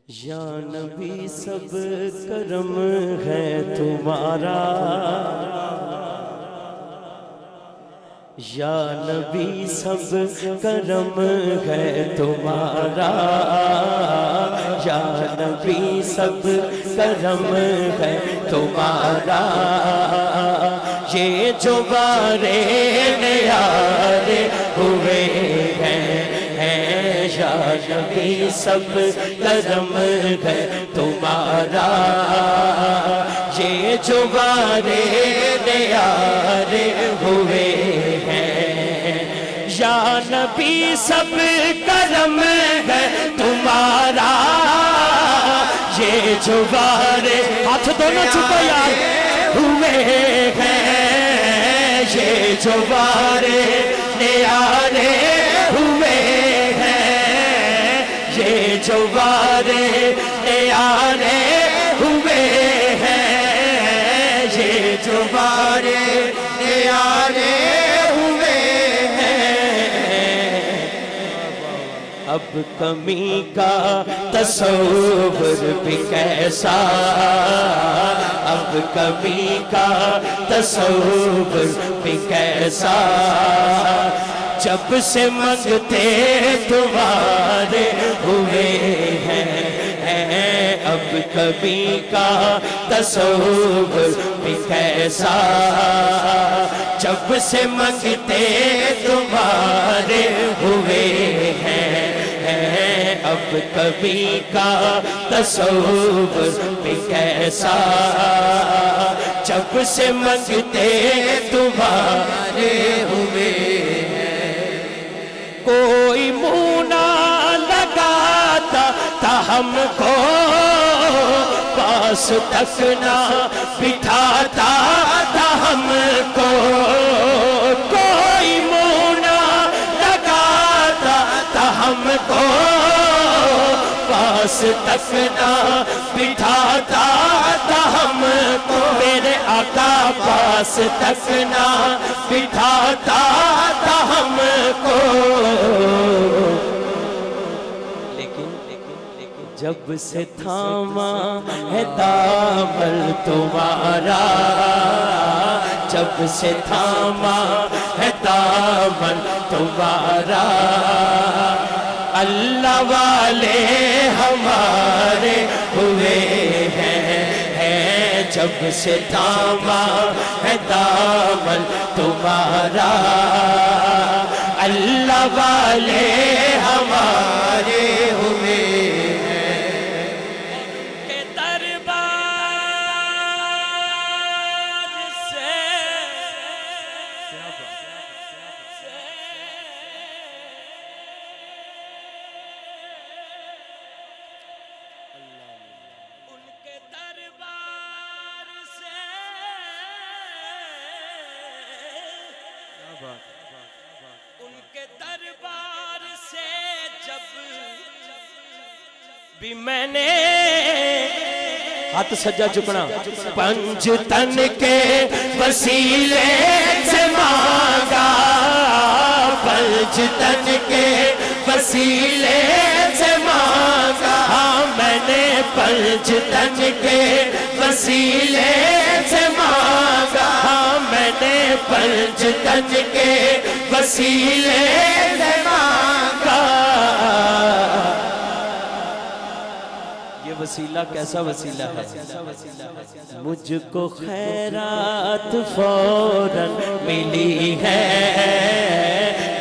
یا نبی سب کرم ہے تمہارا، یا نبی سب کرم ہے تمہارا، یا نبی سب کرم ہے تمہارا، یہ جو بارے نیارے ہوئے ہیں، یا نبی سب کرم ہے تمہارا، یہ جو بارے نیارے ہوئے ہیں، یا نبی سب کرم ہے تمہارا، یہ جو بارے ہاتھ دونوں چھپو یار ہوئے ہیں، یہ جو بارے نیارے ہوئے ہیں، یہ جو بارے نیارے ہوئے ہیں، یہ جو بارے نیارے ہوئے ہیں۔ اب کمی کا تصور بھی کیسا، اب کمی کا تصور بھی کیسا، جب سے منگتے تمہارے ہوئے ہیں، اب کبھی کا تصور بھی کیسا، جب سے منگتے تمہارے ہوئے ہیں، اب کبھی کا تصور بھی کیسا، جب سے منگتے تمہارے ہوئے ہیں۔ کوئی منہ نہ لگاتا تھا ہم کو، پاس تک نہ بٹھاتا تھا ہم کو، کوئی منہ نہ لگاتا تھا ہم کو، پاس تک نہ بٹھاتا تھا ہم کو، میرے آقا پاس تک نہ بٹھاتا تھا ہم کو، لیکن جب سے تھاما ہے دامن تمہارا، جب سے تھاما ہے دامن تمہارا، اللہ والے ہمارے ہوئے ہیں، جب سے تھاما ہے دامن تمہارا، اللہ والے ہمارے ہوئے ہیں۔ کہ دربار سے ان کے دربار سے ان کے دربار سے جب بھی میں نے ہاتھ سجا چکنا، پنج تن کے وسیلے سے مانگا، پنج تن کے وسیلے سے مانگا، ہاں میں نے پنج تن کے وسیلے سے مانگا، ہاں میں نے پنج تن کے وسیلے سے مانگا۔ یہ وسیلہ کیسا وسیلہ ہے؟ مجھ کو خیرات فوراً ملی ہے،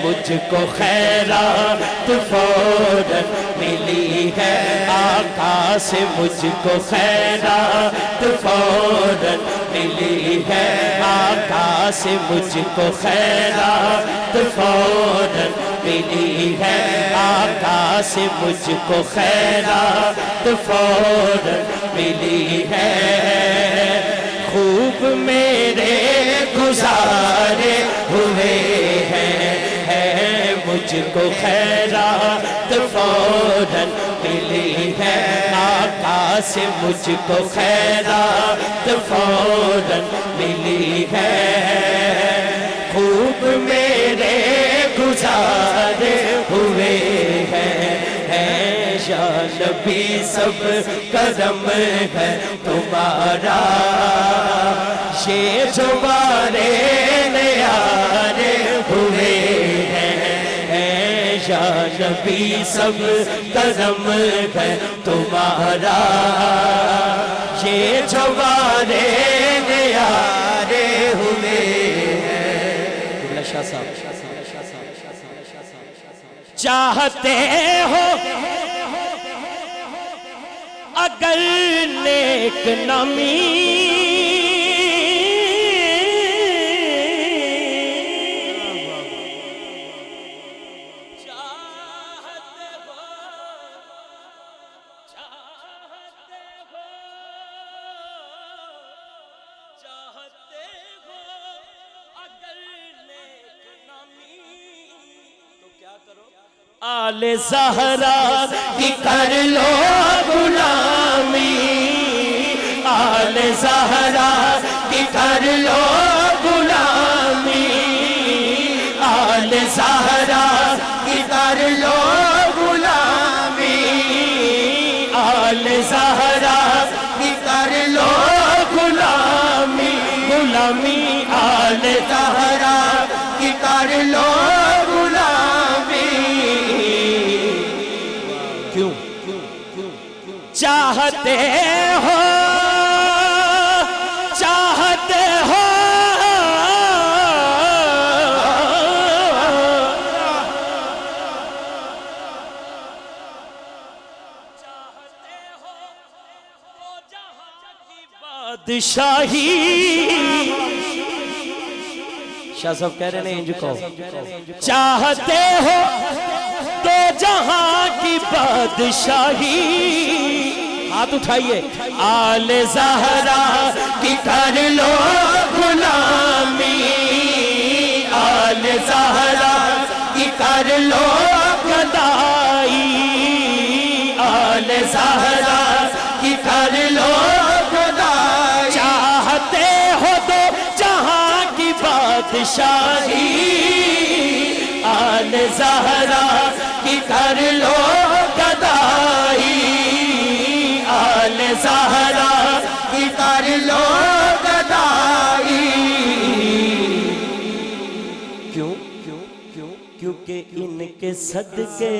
مجھ کو خیرات فوراً ملی ہے، آقا سے مجھ کو خیرات فوراً ملی ہے، آقا سے مجھ کو خیرات فوراً ملی ہے، آقا سے مجھ کو خیرات فوراً ملی ہے، خوب میرے گزارے ہوئے ہیں، مجھ کو خیرات فوراً ملی ہے، آقا سے مجھ کو خیرات فوراً ملی ہے، خوب میرے گزارے ہوئے ہیں، یا نبی سب کرم ہے تمہارا یہ جو والین نیارے ہوئے ہیں یا نبی سب کرم ہے تمہارا یہ جو والین نیارے ہوئے ہیں شاہ صاحب چاہتے ہو اگر نیک نامی آل زہرا کی کر لو غلامی آل زہرا کی کر لو غلامی آل زہرا کی کر لو غلامی آل زہرا کی کر لو غلامی غلامی آل زہرا کی کر لو چاہتے ہو چاہتے ہو تو جہاں کی بادشاہی شاہ صاحب کہہ رہے ہیں انج کو چاہتے ہو تو جہاں کی بادشاہی ہاتھ اٹھائیے آل زہرا کی کر لو غلامی آل زہرا کی کر لو گدائی آل زہرا کی کر لو گدائی چاہتے ہو تو جہاں کی بادشاہی آل زہرا کی کر لو گدائی آل زہرا کی کر لو گدائی کیوں کیونکہ ان کے صدقے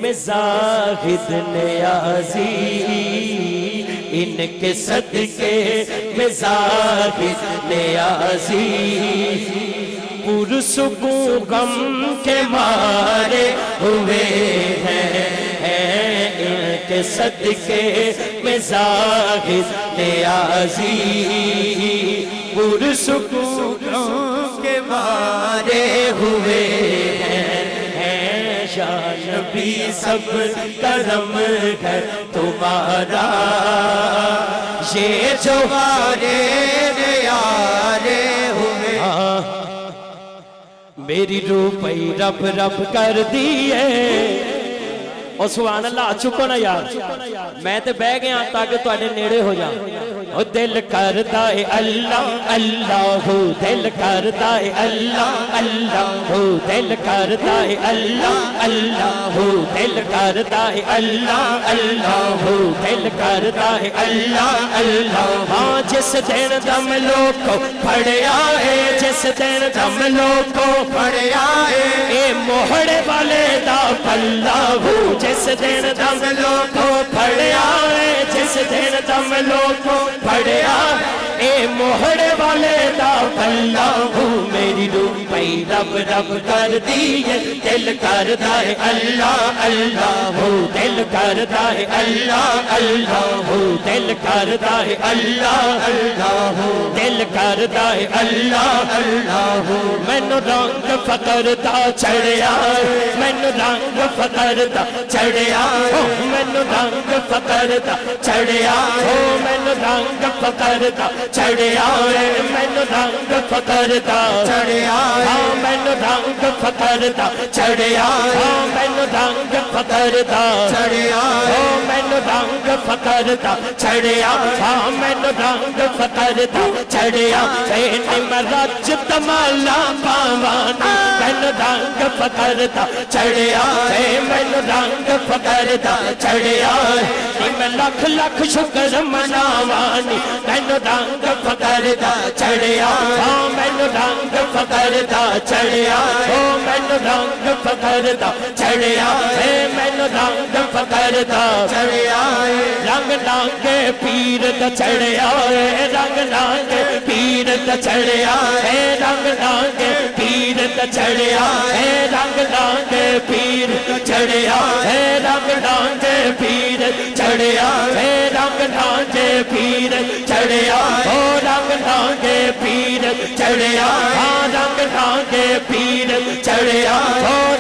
میں زاہد نیازی ان کے صدقے میں زاہد نیازی پرسکون غم کے مارے ہوئے ہیں ان کے صدقے میں زاہد نیازی پرسکون غم کے مارے ہوئے ہیں یا نبی سب کرم ہے تمہارا یہ جو والین نیارے ہوئے میری روح پہ رب رب کر دیئے اور سبحان اللہ چکو نا یار میں تے بہ گیا تاکہ تو آنے نیڑے ہو جاؤں اور دل کرتا ہے اللہ اللہ ہو دل کرتا ہے اللہ اللہ ہو دل کرتا ہے اللہ اللہ ہو دل کرتا ہے اللہ اللہ ہو دل کرتا ہے اللہ اللہ ہاں جس دن دم لوگ کو پڑیا ہے جس دن دم لوگ کو پڑیا ہے اے موہڑے والے دا پلہ ہو جس دن دم لوگ کو پڑیا ہے جس دن دم لوگ کو پڑیا اے موہڑے والے دا پلہ ہو میری روح پہ رب رب کر دیئے دل کرتا ہے اللہ اللہ ہو دل کرتا ہے اللہ اللہ ہو دل کرتا ہے اللہ اللہ ہو دل کرتا ہے اللہ اللہ ہو مینوں رنگ فقر دا چڑھیا مینوں رنگ فقر دا چڑھیا چڑھیا مینوں رنگ فقر دا چڑھیا مینوں رنگ فقر دا چڑھیا مینوں رنگ فقر دا چڑھیا مینوں رنگ فقر دا چڑھیا مینوں رنگ فقر دا چڑھیا مینوں رنگ فقر دا چڑھیا مینوں رنگ فقر دا چڑھیا میں رج تمالا پاوانی مینوں رنگ فقر دا چڑھیا مینوں رنگ فقر دا چڑھیا میں لکھ لکھ شکر مناوانی مینوں رنگ فقر دا چڑھیا مینوں رنگ فقر دا چڑھیا مینوں رنگ فقر دا چڑھیا مینوں رنگ فقر دا چڑھیا رنگ لانگے پیر دا چڑھیا رنگ لانگے پیر دا چڑھیا رنگ لانگے پیر دا چڑھیا رنگ لانگے پیر چڑھیا رنگ لانگے پیر چڑھیا رنگ لانگے پیر چڑھیا رنگ لانگے پیر چڑھیا رنگ لانگے پیر چڑھیا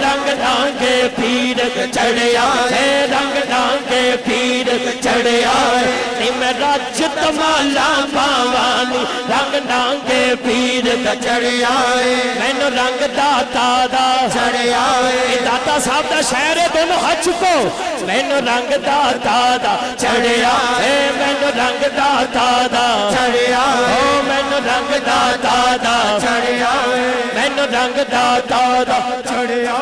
رنگ لانگے پیر چڑھیا رنگ لانگے پیر چڑھیا میں رج تمالا پاوانی رنگ لانگے پیر چڑھیا مینوں رنگ داتا دا چڑھیا داتا صاحب دا شہر ہے دونوں ہاتھ چکو مینوں رنگ داتا دا چڑھیا مینوں رنگ داتا دا چڑھیا مینوں رنگ داتا دا چڑھیا مینوں رنگ داتا دا چڑھیا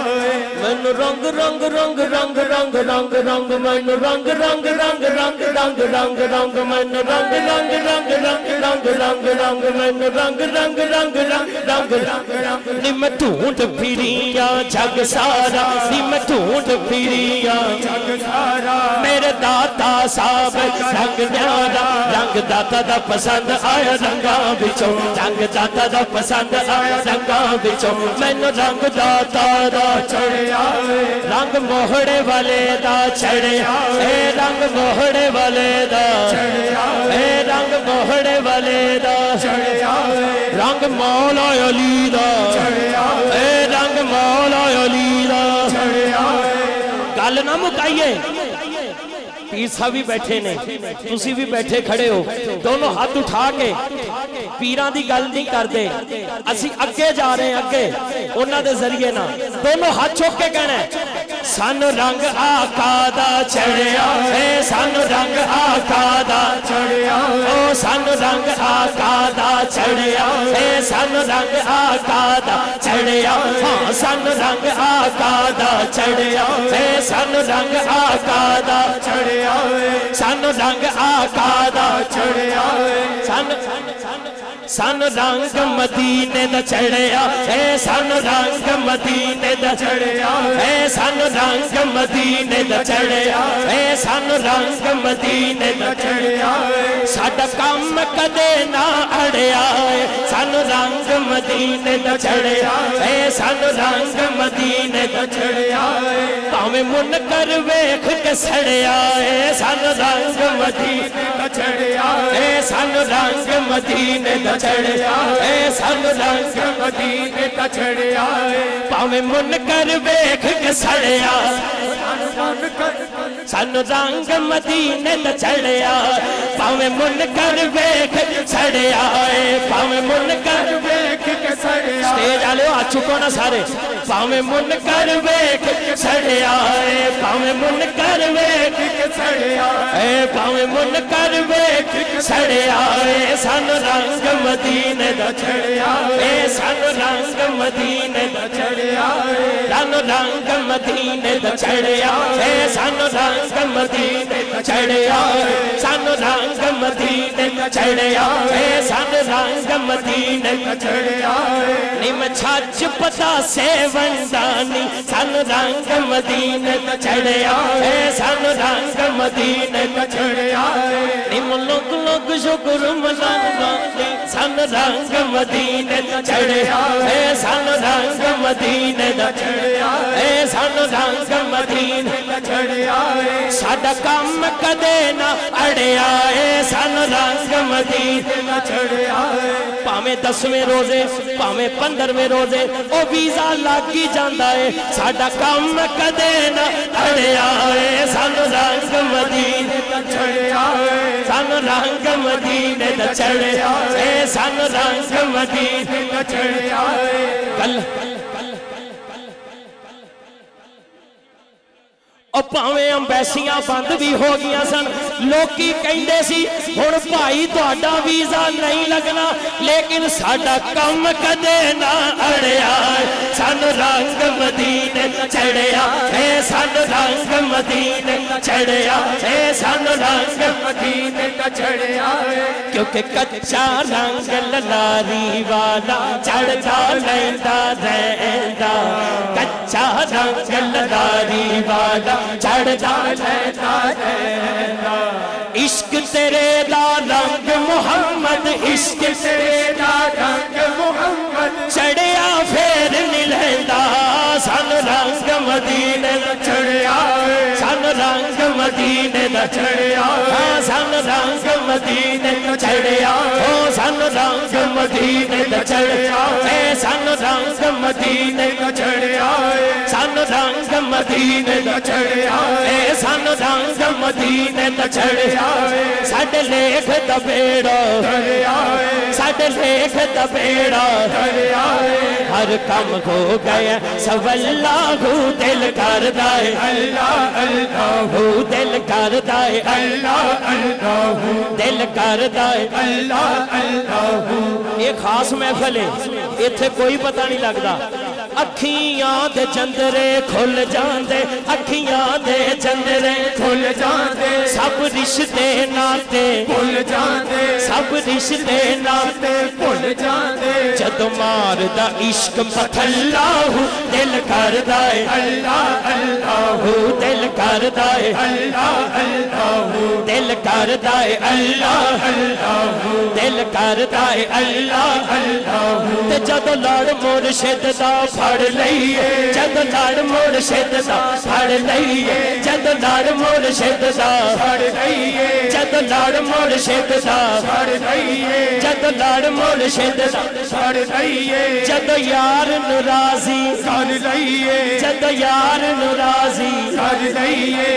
مینوں رنگ رنگ رنگ رنگ رنگ رنگ رنگ مینوں رنگ رنگ رنگ رنگ رنگ رنگ رنگ مینوں رنگ رنگ رنگ رنگ رنگ رنگ رنگ مینوں رنگ رنگ رنگ رنگ رنگ رنگ نی میں ڈھونڈ پھریا جگ سارا نی میں ڈھونڈ پھریا جگ سارا میرے داتا صاحب رنگ نیارا رنگ داتا دا پسند آیا رنگاں وچوں رنگ داتا دا پسند آیا رنگاں وچوں مینوں رنگ داتا دا چڑھیا رنگ موہڑے والے دا چڑھیا رنگ موہڑے والے دا چڑھیا رنگ موہڑے والے دا چڑھیا رنگ مولا علی دا چڑھیا رنگ مولا علی دا چڑھیا گل نہ مکائیے پیر صاحب بھی بیٹھے نے تسی بھی بیٹھے کھڑے ہو دونوں ہاتھ اٹھا کے پیران دی گل نہیں کر دے اسی اگے جا رہے ہیں اگے انہاں دے ذریعے نا دونوں ہاتھ چھوک کے کہنا ہے سانو رنگ آقا دا چڑھیا سانو رنگ آقا دا چڑھیا سانو رنگ آقا دا چڑھیا سانو رنگ آقا دا چڑھیا سانو رنگ آقا دا چڑھیا سانو رنگ آقا دا چڑھیا سانو رنگ آقا دا چڑھیا سانو رنگ مدینے دا چڑھیا سانو رنگ مدینے دا چڑھیا سانو رنگ مدینے دا چڑھیا سانو رنگ مدینے دا چڑھیا ساڈا کم کدے نہ اڑیا سانو رنگ مدینے دا چڑھیا سانو رنگ مدینے دا چڑھیا پاویں منکر ویکھ کے سڑیا سانو رنگ مدینے دا چڑھیا سانو رنگ مدینے دا چڑھیا سانو رنگ مدینے دا چڑھیا پاویں منکر ویکھ کے سڑیا سانو رنگ مدینے دا چڑھیا پاویں منکر ویکھ کے سڑیا پاویں منکر ویکھ کے سڑیا سٹیج والے آ چکو نا سارے پاویں منکر ویکھ کے سڑیا پاویں منکر ویکھ کے سڑیا پاویں منکر ویکھ کے سڑیا سانو رنگ مدینے دا چڑھیا سانو رنگ مدینے دا چڑھیا سانو رنگ مدینے دا چڑھیا سانو رنگ مدینے دا چڑھیا سانو رنگ مدینے دا چڑھیا سانو رنگ مدینے دا چڑھیا نیم چھاچ پتا سے ونڈانی سانو رنگ مدینے دا چڑھیا سانو رنگ مدینے دا چڑھیا نیم لوگ لوگ شکر مناوندے سانو رنگ مدینے دا چڑھیا سانو رنگ مدینے دا چڑھیا سانو رنگ مدینے دا چڑھیا ساڈا کم کدے نہ اڑیا سانو رنگ مدینے دا چڑھیا پاویں 10ویں روزے پاویں 15ویں روزے او ویزا لگ ہی جاندا ہے ساڈا کم کدے نہ اڑیا مدینے دا چڑھیا سن رنگ مدینے دا چڑھیا سن رنگ مدینے دا چڑھیا کل اور پاویں امبیسیاں بند بھی ہو گیا سن لوکی کہندے سی ہن بھائی تہاڈا ویزا نہیں لگنا لیکن ساڈا کم کدے نہ اڑیا سن رنگ مدینے چڑھیا سن رنگ مدینے چڑھیا سن رنگ مدینے چڑھیا کیونکہ کچا رنگ للاری والا چڑھدا رہندا رہندا کچا رنگ للاری والا چڑھدا رہندا رہندا عشق تیرے دا رنگ محمد عشق تیرے دا رنگ محمد چڑھیا پھر نہیں لہندا سن رنگ مدینے دا چڑھیا سن رنگ مدینے دا چڑھیا سن رنگ مدینے دا چڑھیا سن رنگ مدینے دا چڑھیا سن رنگ مدینے دا چڑھیا سن رنگ مدینے دا چڑھیا سن رنگ مدینے دا چڑھیا ساڈے لیکھ دا بیڑا ساڈے لیکھ دا بیڑا ہر کم ہو گیا سواللہ دل کردا ہے اللہ اللہ دل کردا ہے اللہ اللہ دل کردا ہے اللہ اللہ یہ خاص محفل ہے ایتھے کوئی پتہ نہیں لگدا اکھیاں دے چندرے کھل جاندے اکھیاں دے چندرے کھل جاندے سب رشتے ناتے بھول جاندے سب رشتے ناتے بھول جاندے جد ماردا عشق پتھلا دل کردا ہے اللہ اللہ دل کردا ہے اللہ اللہ دل کردا ہے اللہ اللہ دل کردا ہے اللہ اللہ تے جد لڑ مرشد دا پھڑ لئیے جد لڑ مرشد دا پھڑ لئیے جد لڑ مرشد دا پھڑ لئیے جد لڑ مرشد دا پھڑ لئیے جد لڑ مرشد دا پھڑ لئیے جد یار ناراضی کر لئیے جد یار ناراضی کر لئیے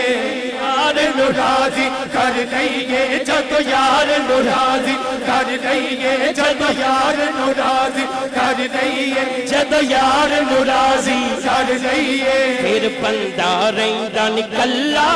یار ناراضی کر لئیے جد یار ناراضی کر لئیے جد یار ناراضی کر لئیے جد یار ناراضی کر لئیے پھر بندہ رہندا نکلا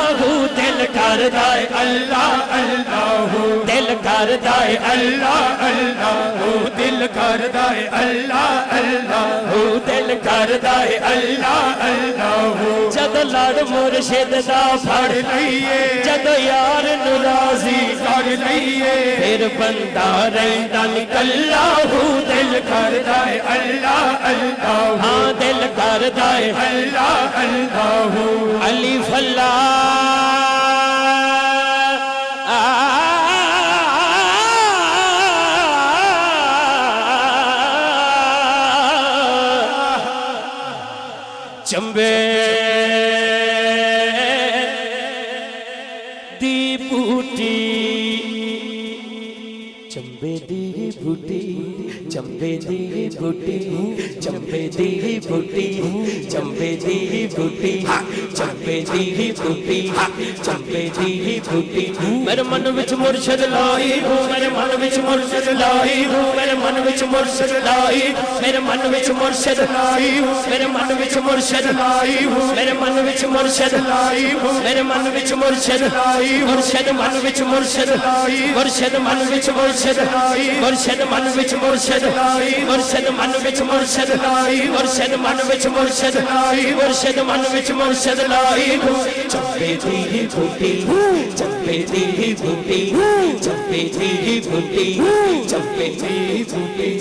دل کردا ہے اللہ اللہ دل کردا ہے اللہ اللہ دل کردا ہے اللہ اللہ دل کردا ہے اللہ اللہ جد لڑ مرشد دا پھڑ لئیے جد یار ناراضی کر لئیے پھر بندہ رہندا نکلا دل کردا ہے اللہ اللہ ہاں دل کردا ہے اللہ اللہ الف اللہ چمبے دی بوٹی چمبے دی بوٹی چمبے دی بوٹی چمبے دی بوٹی چمبے دی بوٹی چمبے دی بوٹی چمبے دی بوٹی میرے من وچ مرشد لائی ہو میرے من وچ مرشد لائی ہو میرے من وچ مرشد لائی میرے من وچ مرشد لائی ہو میرے من وچ مرشد لائی ہو میرے من وچ مرشد لائی ہو میرے من وچ مرشد لائی مرشد من وچ مرشد لائی مرشد من وچ مرشد لائی مرشد من وچ مرشد لائی مرشد من وچ مرشد لائی مرشد من وچ مرشد لائی مرشد من وچ مرشد لائی چمبے دی بوٹی چمبے دی بوٹی چمبے دی بوٹی چمبے دی بوٹی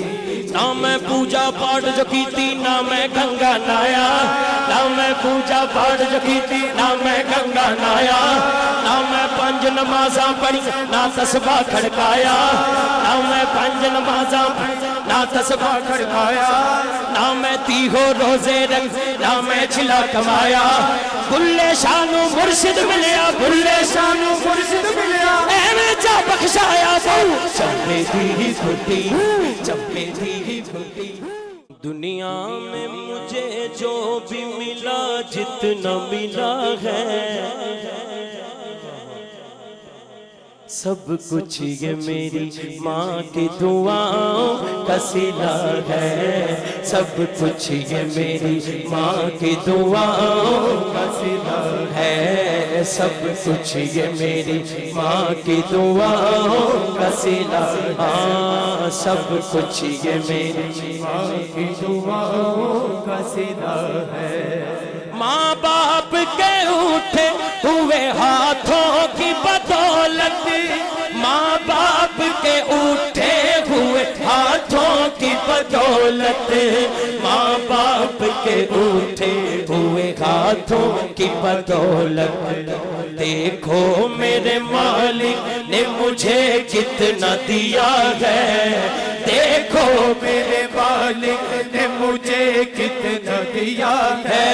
نہ میں پوجا پاٹ جو کیتی نہ میں گنگا نایا نہ میں پوجا پاٹ جو کیتی نہ میں گنگا نایا نہ میں پنج نمازاں پڑھی نہ تسبیح کھڑکایا نہ میں پنج نمازاں نہ تسبیح کھڑکایا نہ میں تیہو روزے رکھ نہ میں چھلا کمایا بلے شانو مرشد ملیا بلے شانو مرشد ملیا ایویں جا بخشایا چمبے دی بوٹی چمبے دی بوٹی دنیا میں مجھے جو بھی ملا جتنا ملا ہے سب کچھ یہ میری ماں کی دعاؤں کا صلہ ہے، سب کچھ یہ میری ماں کی دعاؤں کا صلہ ہے، سب کچھ یہ میری ماں کی دعاؤں کا صلہ ہے، سب کچھ یہ میری ماں کی دعاؤں کا صلہ ہے۔ ماں باپ کے اٹھے ہوئے ہاتھوں کی بدولت، ماں باپ کے اٹھے ہوئے ہاتھوں کی بدولت، ماں باپ کے اٹھے ہوئے ہاتھوں کی بدولت، دیکھو میرے مالک نے مجھے کتنا دیا ہے، دیکھو میرے مالک نے مجھے کتنا دیا ہے،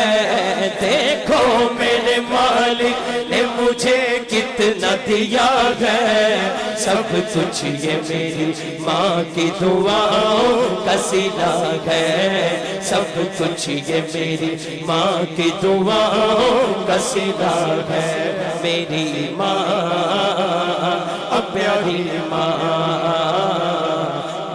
دیکھو میرے مالک نے مجھے کتنا دیا ہے، سب کچھ یہ میری ماں کی دعاؤں کا صلہ ہے، سب کچھ یہ میری ماں کی دعاؤں کا صلہ ہے۔ میری ماں پیاری ماں،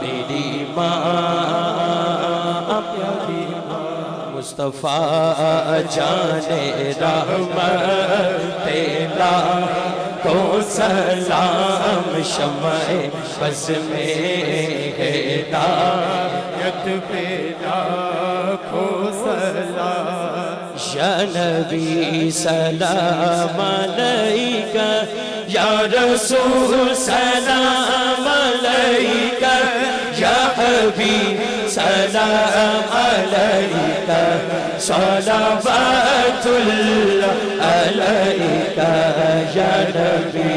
میری ماں پیاری ماں، مصطفیٰ جان رحمت تیرا کو سلام، شمع بز میں ہدایت پہ لاکھوں سلام، یا نبی سلام علیکہ، یا رسول سلام علیکہ، یا حبیب سلام علیکہ، صلوات اللہ علیکہ، یا نبی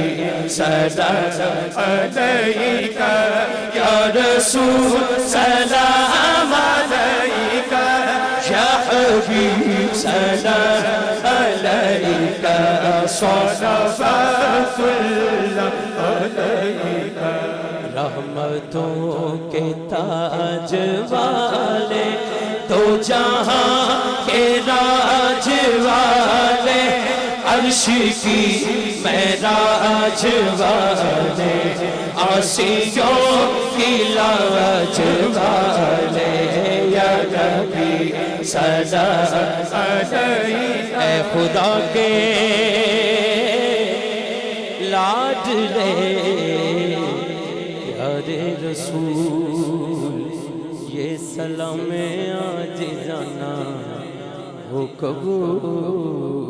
سلام علیکہ، یا رسول سلام علیکہ، یا حبیب سلام علیکہ، صلوات اللہ علیکہ۔ رحمتوں کے تاج والے، تو جہاں کے راج والے، عرش کی معراج والے، عاصیوں کی لاج والے، یا نبی سلام علیکہ، اے خدا کے لاڈلے پیارے رسول، یہ سلام آج جانا ہو قبول۔